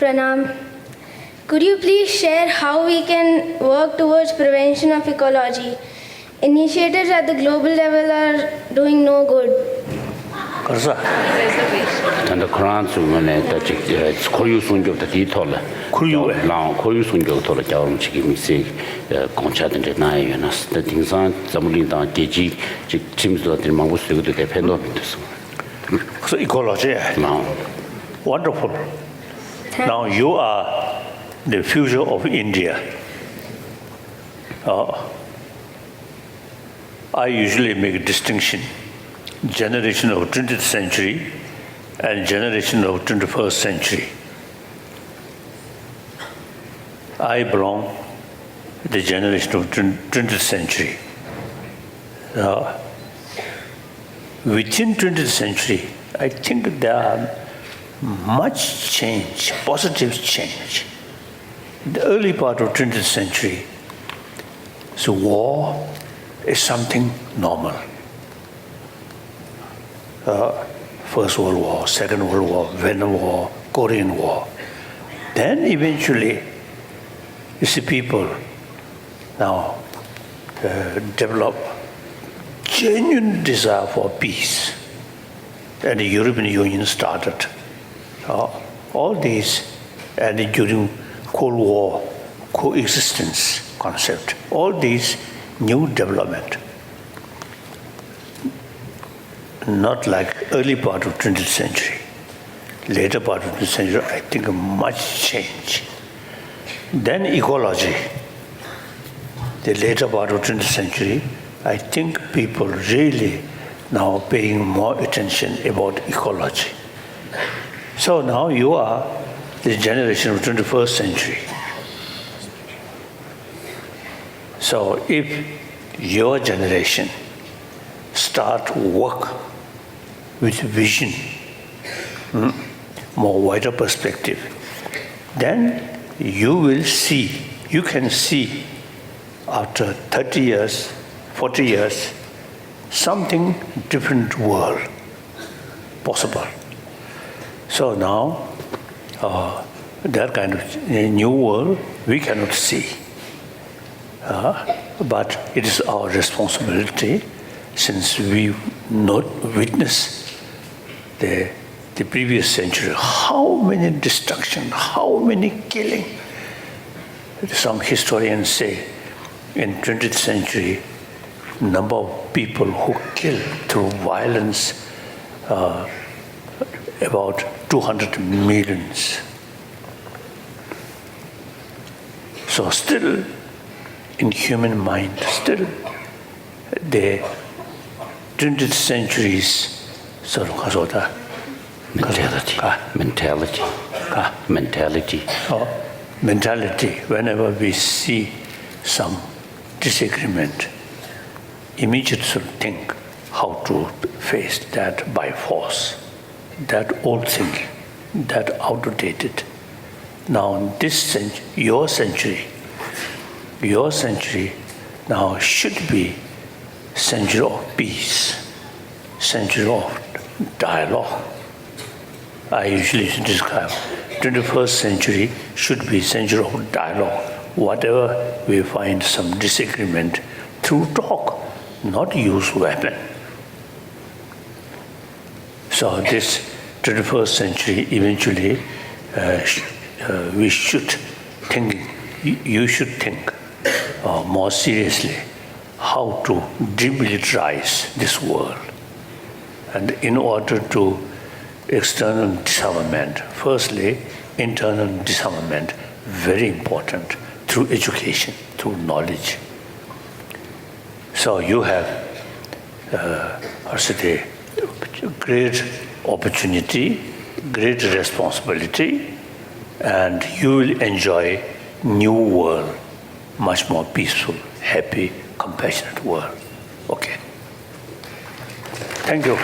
Pranam. Could you please share how we can work towards prevention of ecology? Initiatives at the global level are doing no good. And the Quran it's Koyu Sunjo the detail. Koyu long Koyu Sunjo to the Jarum Chiki say Conchat and deny and us the things on Zamulin down DG Chims to the Mangus to depend on this. So ecology. Now, Wonderful. Now you are the future of India. I usually make a distinction, generation of 20th century and generation of 21st century. I belong to the generation of 20th century. Within 20th century, I think there are much change, positive change. In the early part of 20th century, so war is something normal. First World War, Second World War, Vietnam War, Korean War. Then eventually, you see people now develop genuine desire for peace. And the European Union started. All these, and during Cold War, coexistence concept, all these new development. Not like early part of 20th century. Later part of the century, I think much change. Then ecology. The later part of 20th century, I think people really now paying more attention about ecology. So now you are the generation of 21st century. So if your generation start work with vision, more wider perspective, then you can see after 30 years, 40 years, something different world possible. So now, that kind of new world we cannot see. But it is our responsibility, since we not witness the previous century, how many destruction, how many killing. Some historians say in 20th century, number of people who killed through violence about 200 millions. So still, in human mind, still the 20th century's sort of mentality. Whenever we see some disagreement, immediately think how to face that by force. That old thing, that outdated. Now this century, your century now should be century of peace, century of dialogue. I usually describe 21st century should be century of dialogue. Whatever we find some disagreement, through talk, not use weapon. So this 21st century, eventually, we should think, you should think more seriously how to demilitarize this world. And in order to external disarmament, firstly, internal disarmament, very important, through education, through knowledge. So you have, great opportunity, great responsibility, and you will enjoy new world, much more peaceful, happy, compassionate world. Okay. Thank you.